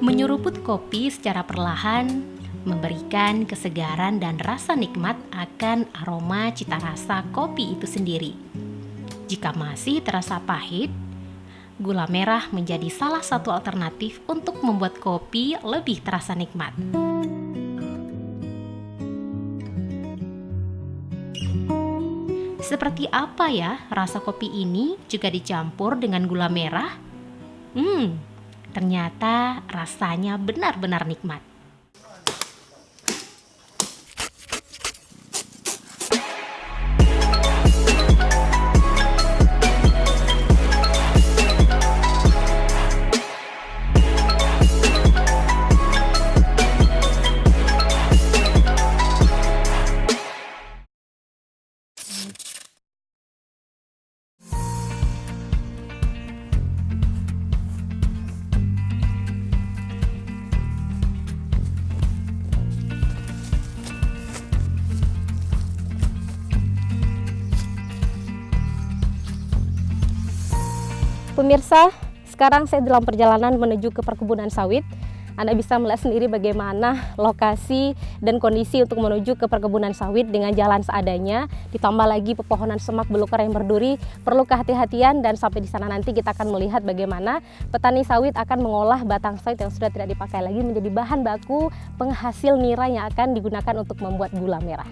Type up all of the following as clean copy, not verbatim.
Menyeruput kopi secara perlahan memberikan kesegaran dan rasa nikmat akan aroma cita rasa kopi itu sendiri. Jika masih terasa pahit, gula merah menjadi salah satu alternatif untuk membuat kopi lebih terasa nikmat. Seperti apa ya rasa kopi ini jika dicampur dengan gula merah? Ternyata rasanya benar-benar nikmat. Pemirsa, sekarang saya dalam perjalanan menuju ke perkebunan sawit. Anda bisa melihat sendiri bagaimana lokasi dan kondisi untuk menuju ke perkebunan sawit dengan jalan seadanya, ditambah lagi pepohonan semak belukar yang berduri. Perlu kehati-hatian, dan sampai di sana nanti kita akan melihat bagaimana petani sawit akan mengolah batang sawit yang sudah tidak dipakai lagi menjadi bahan baku penghasil nira yang akan digunakan untuk membuat gula merah.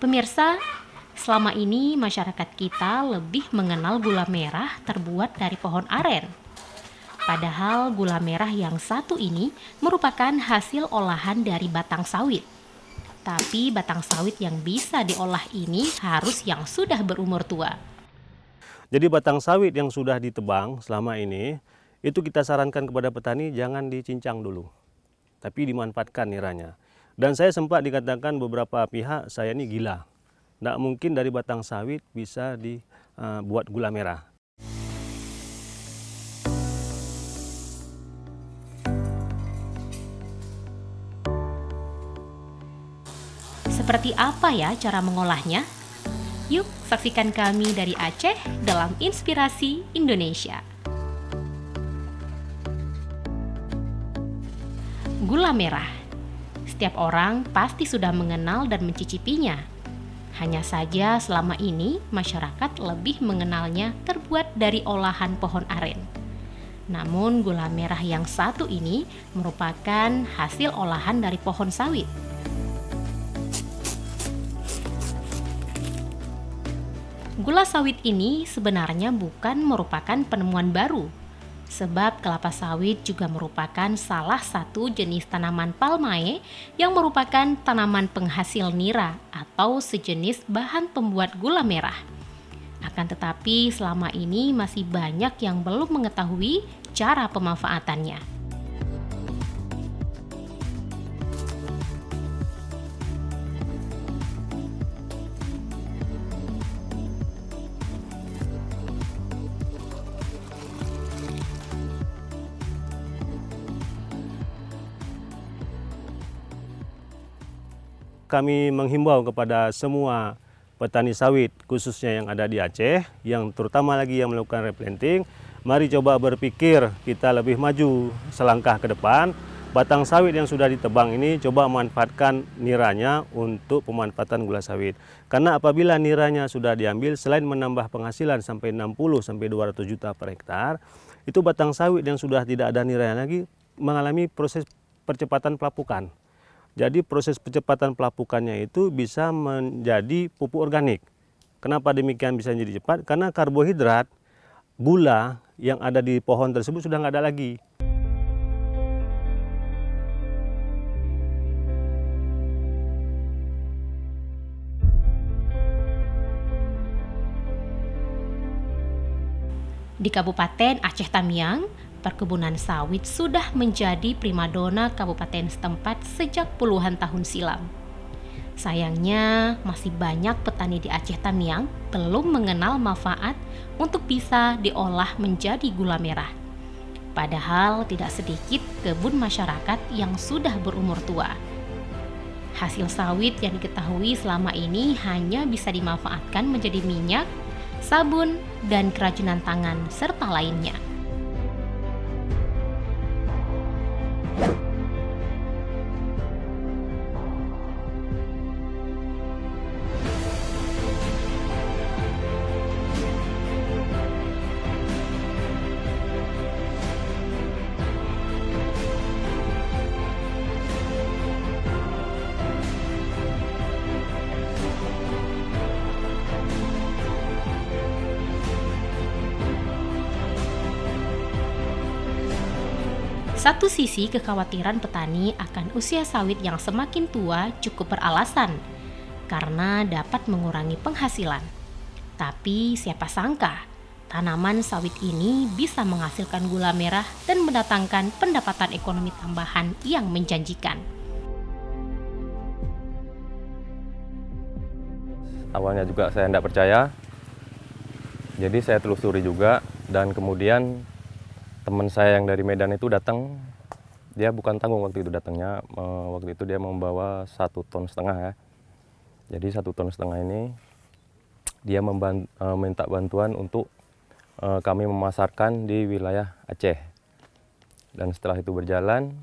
Pemirsa, selama ini masyarakat kita lebih mengenal gula merah terbuat dari pohon aren. Padahal gula merah yang satu ini merupakan hasil olahan dari batang sawit. Tapi batang sawit yang bisa diolah ini harus yang sudah berumur tua. Jadi batang sawit yang sudah ditebang selama ini, itu kita sarankan kepada petani jangan dicincang dulu, tapi dimanfaatkan niranya. Dan saya sempat dikatakan beberapa pihak, saya ini gila. Tidak mungkin dari batang sawit bisa dibuat gula merah. Seperti apa ya cara mengolahnya? Yuk saksikan kami dari Aceh dalam Inspirasi Indonesia. Gula merah. Setiap orang pasti sudah mengenal dan mencicipinya. Hanya saja selama ini masyarakat lebih mengenalnya terbuat dari olahan pohon aren. Namun gula merah yang satu ini merupakan hasil olahan dari pohon sawit. Gula sawit ini sebenarnya bukan merupakan penemuan baru. Sebab kelapa sawit juga merupakan salah satu jenis tanaman palmae yang merupakan tanaman penghasil nira atau sejenis bahan pembuat gula merah. Akan tetapi selama ini masih banyak yang belum mengetahui cara pemanfaatannya. Kami menghimbau kepada semua petani sawit khususnya yang ada di Aceh, yang terutama lagi yang melakukan replanting, mari coba berpikir kita lebih maju selangkah ke depan. Batang sawit yang sudah ditebang ini coba manfaatkan niranya untuk pemanfaatan gula sawit. Karena apabila niranya sudah diambil, selain menambah penghasilan sampai 60-200 juta per hektar, itu batang sawit yang sudah tidak ada niranya lagi mengalami proses percepatan pelapukan. Jadi proses percepatan pelapukannya itu bisa menjadi pupuk organik. Kenapa demikian bisa menjadi cepat? Karena karbohidrat, gula yang ada di pohon tersebut sudah nggak ada lagi. Di Kabupaten Aceh Tamiang, perkebunan sawit sudah menjadi primadona kabupaten setempat sejak puluhan tahun silam. Sayangnya, masih banyak petani di Aceh Tamiang belum mengenal manfaat untuk bisa diolah menjadi gula merah. Padahal tidak sedikit kebun masyarakat yang sudah berumur tua. Hasil sawit yang diketahui selama ini hanya bisa dimanfaatkan menjadi minyak, sabun, dan kerajinan tangan, serta lainnya. Satu sisi kekhawatiran petani akan usia sawit yang semakin tua cukup beralasan karena dapat mengurangi penghasilan. Tapi siapa sangka tanaman sawit ini bisa menghasilkan gula merah dan mendatangkan pendapatan ekonomi tambahan yang menjanjikan. Awalnya juga saya tidak percaya, jadi saya telusuri juga, dan kemudian teman saya yang dari Medan itu datang. Dia bukan tanggung waktu itu datangnya, waktu itu dia membawa 1,5 ton ya. Jadi 1,5 ton ini dia minta bantuan untuk kami memasarkan di wilayah Aceh. Dan setelah itu berjalan,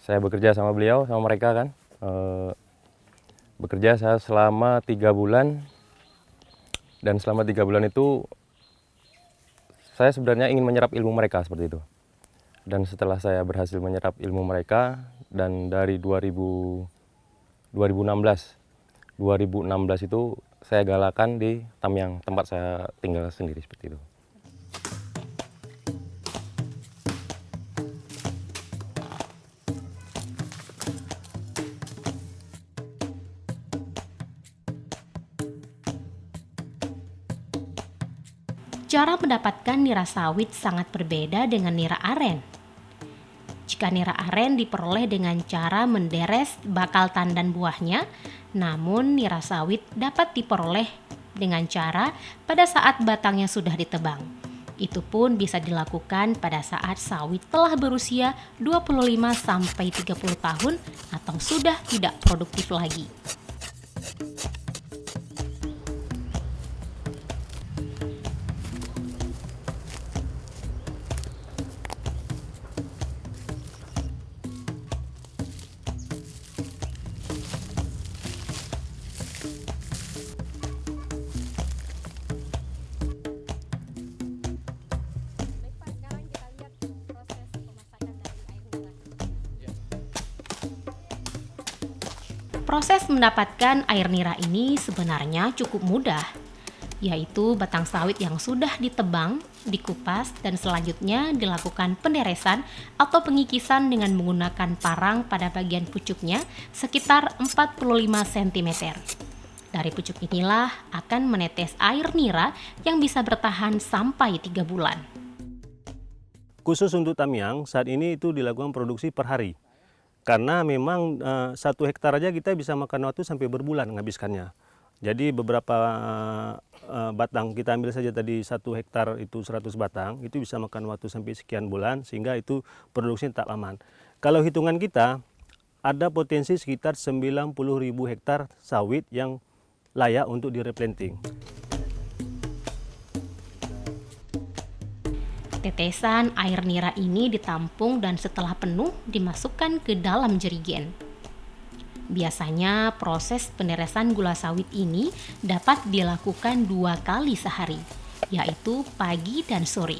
saya bekerja sama beliau, sama mereka kan. Bekerja saya selama 3 bulan, dan selama 3 bulan itu saya sebenarnya ingin menyerap ilmu mereka seperti itu. Dan setelah saya berhasil menyerap ilmu mereka, dan dari 2016 itu saya galakan di Tamiang, tempat saya tinggal sendiri seperti itu. Cara mendapatkan nira sawit sangat berbeda dengan nira aren. Jika nira aren diperoleh dengan cara menderes bakal tandan buahnya, namun nira sawit dapat diperoleh dengan cara pada saat batangnya sudah ditebang. Itu pun bisa dilakukan pada saat sawit telah berusia 25-30 tahun atau sudah tidak produktif lagi. Proses mendapatkan air nira ini sebenarnya cukup mudah, yaitu batang sawit yang sudah ditebang, dikupas, dan selanjutnya dilakukan penderesan atau pengikisan dengan menggunakan parang pada bagian pucuknya sekitar 45 cm. Dari pucuk inilah akan menetes air nira yang bisa bertahan sampai 3 bulan. Khusus untuk Tamiang, saat ini itu dilakukan produksi per hari. Karena memang 1 hektar aja kita bisa makan waktu sampai berbulan menghabiskannya. Jadi beberapa batang kita ambil saja tadi 1 hektar itu 100 batang, itu bisa makan waktu sampai sekian bulan, sehingga itu produksinya tak aman. Kalau hitungan kita, ada potensi sekitar 90.000 hektar sawit yang layak untuk direplanting. Tetesan air nira ini ditampung dan setelah penuh dimasukkan ke dalam jerigen. Biasanya proses penderesan gula sawit ini dapat dilakukan 2 kali sehari, yaitu pagi dan sore.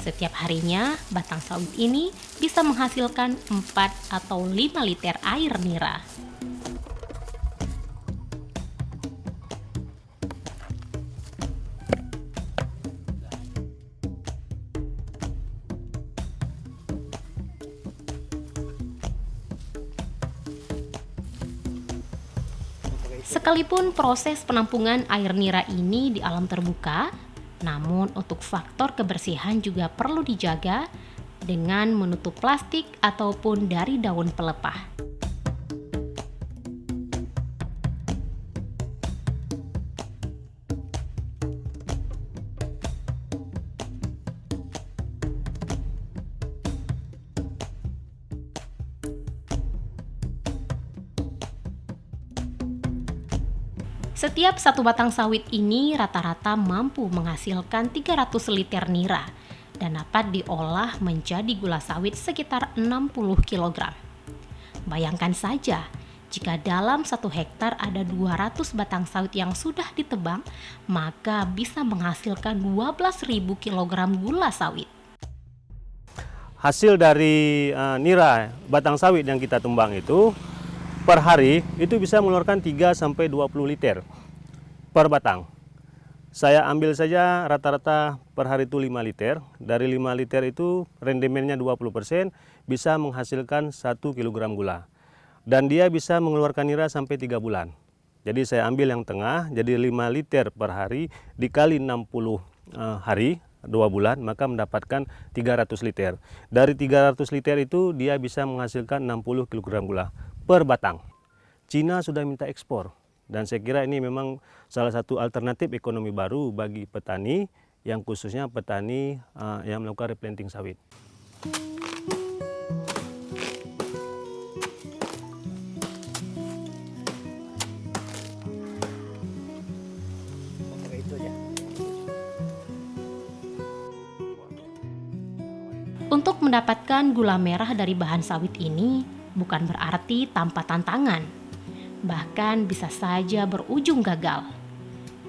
Setiap harinya batang sawit ini bisa menghasilkan 4 atau 5 liter air nira. Sekalipun proses penampungan air nira ini di alam terbuka, namun untuk faktor kebersihan juga perlu dijaga dengan menutup plastik ataupun dari daun pelepah. Setiap satu batang sawit ini rata-rata mampu menghasilkan 300 liter nira dan dapat diolah menjadi gula sawit sekitar 60 kg. Bayangkan saja, jika dalam 1 hektar ada 200 batang sawit yang sudah ditebang, maka bisa menghasilkan 12.000 kg gula sawit. Hasil dari nira batang sawit yang kita tumbang itu per hari itu bisa mengeluarkan 3-20 liter per batang. Saya ambil saja rata-rata per hari itu 5 liter. Dari 5 liter itu rendemennya 20%, bisa menghasilkan 1 kg gula. Dan dia bisa mengeluarkan nira sampai 3 bulan. Jadi saya ambil yang tengah, jadi 5 liter per hari dikali 60 hari, 2 bulan, maka mendapatkan 300 liter. Dari 300 liter itu dia bisa menghasilkan 60 kg gula per batang. Cina sudah minta ekspor. Dan saya kira ini memang salah satu alternatif ekonomi baru bagi petani, yang khususnya petani yang melakukan replanting sawit. Untuk mendapatkan gula merah dari bahan sawit ini bukan berarti tanpa tantangan. Bahkan bisa saja berujung gagal.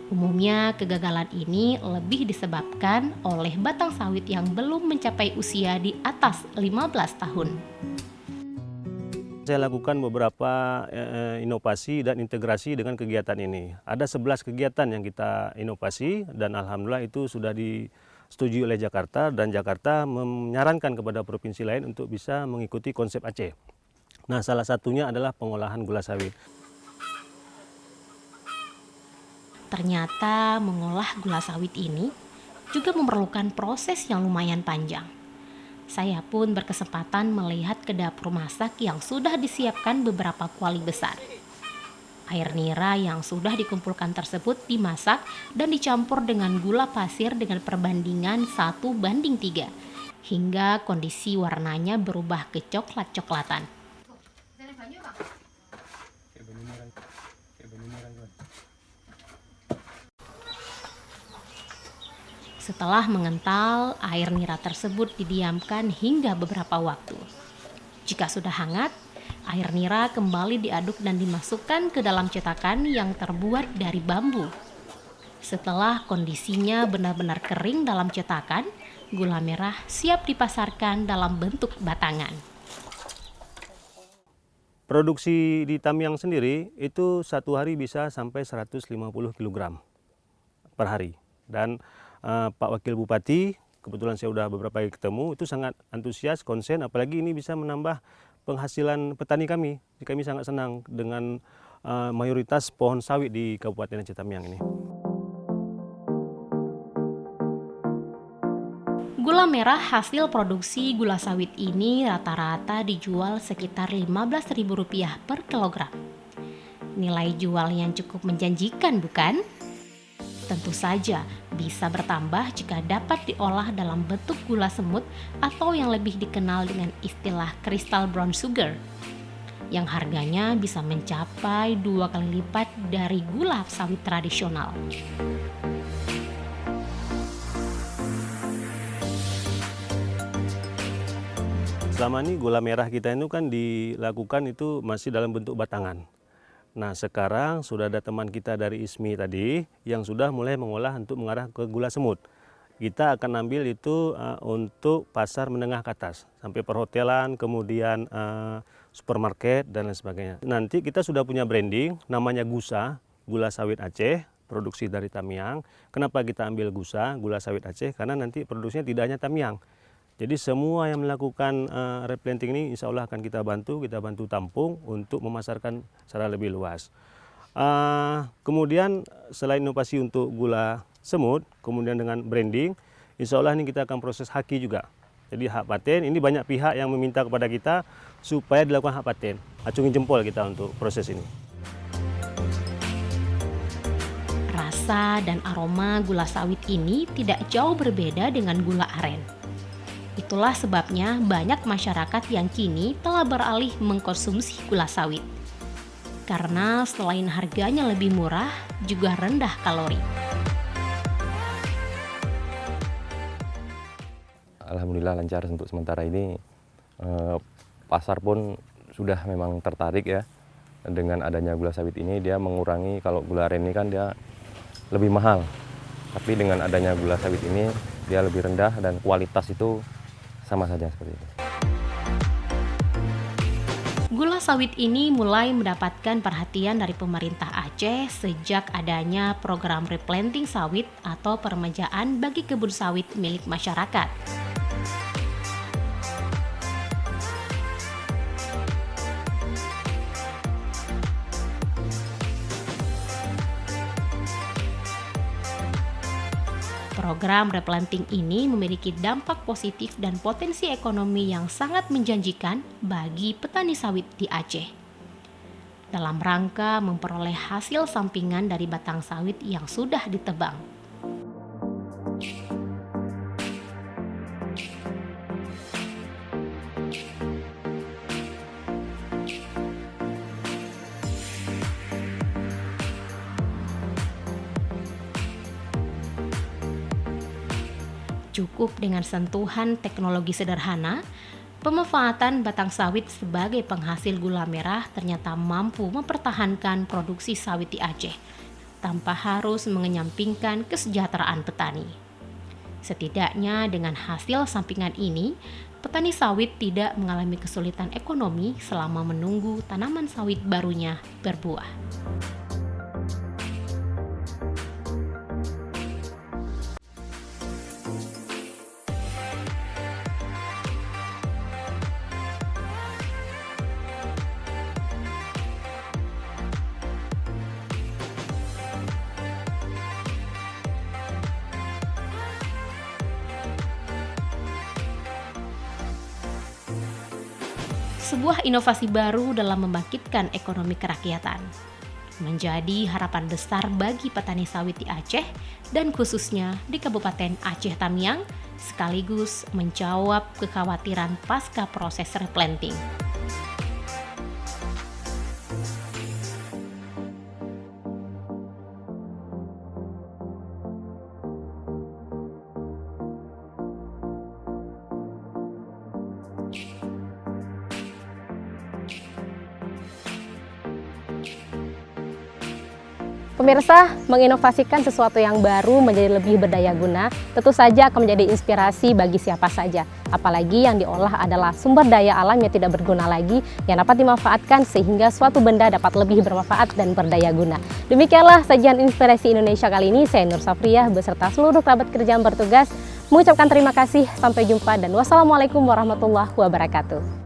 Umumnya kegagalan ini lebih disebabkan oleh batang sawit yang belum mencapai usia di atas 15 tahun. Saya lakukan beberapa inovasi dan integrasi dengan kegiatan ini. Ada 11 kegiatan yang kita inovasi dan alhamdulillah itu sudah disetujui oleh Jakarta, dan Jakarta menyarankan kepada provinsi lain untuk bisa mengikuti konsep Aceh. Nah, salah satunya adalah pengolahan gula sawit. Ternyata mengolah gula sawit ini juga memerlukan proses yang lumayan panjang. Saya pun berkesempatan melihat ke dapur masak yang sudah disiapkan beberapa kuali besar. Air nira yang sudah dikumpulkan tersebut dimasak dan dicampur dengan gula pasir dengan perbandingan 1:3, hingga kondisi warnanya berubah ke coklat-coklatan. Setelah mengental, air nira tersebut didiamkan hingga beberapa waktu. Jika sudah hangat, air nira kembali diaduk dan dimasukkan ke dalam cetakan yang terbuat dari bambu. Setelah kondisinya benar-benar kering dalam cetakan, gula merah siap dipasarkan dalam bentuk batangan. Produksi di Tamiang sendiri itu satu hari bisa sampai 150 kg per hari. Dan Pak Wakil Bupati, kebetulan saya sudah beberapa kali ketemu, itu sangat antusias, konsen, apalagi ini bisa menambah penghasilan petani kami. Kami sangat senang dengan mayoritas pohon sawit di Kabupaten Aceh Tamiang ini. Gula merah hasil produksi gula sawit ini rata-rata dijual sekitar Rp15.000 per kilogram. Nilai jual yang cukup menjanjikan, bukan? Tentu saja bisa bertambah jika dapat diolah dalam bentuk gula semut atau yang lebih dikenal dengan istilah crystal brown sugar, yang harganya bisa mencapai 2 kali lipat dari gula sawit tradisional. Selama ini gula merah kita itu kan dilakukan itu masih dalam bentuk batangan. Nah, sekarang sudah ada teman kita dari ISMI tadi yang sudah mulai mengolah untuk mengarah ke gula semut. Kita akan ambil itu untuk pasar menengah ke atas, sampai perhotelan, kemudian supermarket dan lain sebagainya. Nanti kita sudah punya branding, namanya Gusa, gula sawit Aceh, produksi dari Tamiang. Kenapa kita ambil Gusa, gula sawit Aceh? Karena nanti produksinya tidak hanya Tamiang. Jadi semua yang melakukan replanting ini insya Allah akan kita bantu tampung untuk memasarkan secara lebih luas. Kemudian selain inovasi untuk gula semut, kemudian dengan branding, insya Allah ini kita akan proses haki juga. Jadi hak paten, ini banyak pihak yang meminta kepada kita supaya dilakukan hak paten. Acungin jempol kita untuk proses ini. Rasa dan aroma gula sawit ini tidak jauh berbeda dengan gula aren. Itulah sebabnya banyak masyarakat yang kini telah beralih mengkonsumsi gula sawit. karena selain harganya lebih murah, juga rendah kalori. Alhamdulillah lancar untuk sementara ini. Pasar pun sudah memang tertarik ya dengan adanya gula sawit ini. Dia mengurangi, kalau gula aren ini kan dia lebih mahal, tapi dengan adanya gula sawit ini dia lebih rendah dan kualitas itu sama saja seperti itu. Gula sawit ini mulai mendapatkan perhatian dari pemerintah Aceh sejak adanya program replanting sawit atau peremajaan bagi kebun sawit milik masyarakat. Program replanting ini memiliki dampak positif dan potensi ekonomi yang sangat menjanjikan bagi petani sawit di Aceh. Dalam rangka memperoleh hasil sampingan dari batang sawit yang sudah ditebang. Cukup dengan sentuhan teknologi sederhana, pemanfaatan batang sawit sebagai penghasil gula merah ternyata mampu mempertahankan produksi sawit di Aceh tanpa harus mengenyampingkan kesejahteraan petani. Setidaknya dengan hasil sampingan ini, petani sawit tidak mengalami kesulitan ekonomi selama menunggu tanaman sawit barunya berbuah. Sebuah inovasi baru dalam membangkitkan ekonomi kerakyatan menjadi harapan besar bagi petani sawit di Aceh dan khususnya di Kabupaten Aceh Tamiang, sekaligus menjawab kekhawatiran pasca proses replanting. Pemirsa, menginovasikan sesuatu yang baru menjadi lebih berdaya guna tentu saja akan menjadi inspirasi bagi siapa saja. Apalagi yang diolah adalah sumber daya alam yang tidak berguna lagi, yang dapat dimanfaatkan sehingga suatu benda dapat lebih bermanfaat dan berdaya guna. Demikianlah sajian Inspirasi Indonesia kali ini. Saya Nur Safriyah beserta seluruh kerabat kerja yang bertugas mengucapkan terima kasih, sampai jumpa dan wassalamualaikum warahmatullahi wabarakatuh.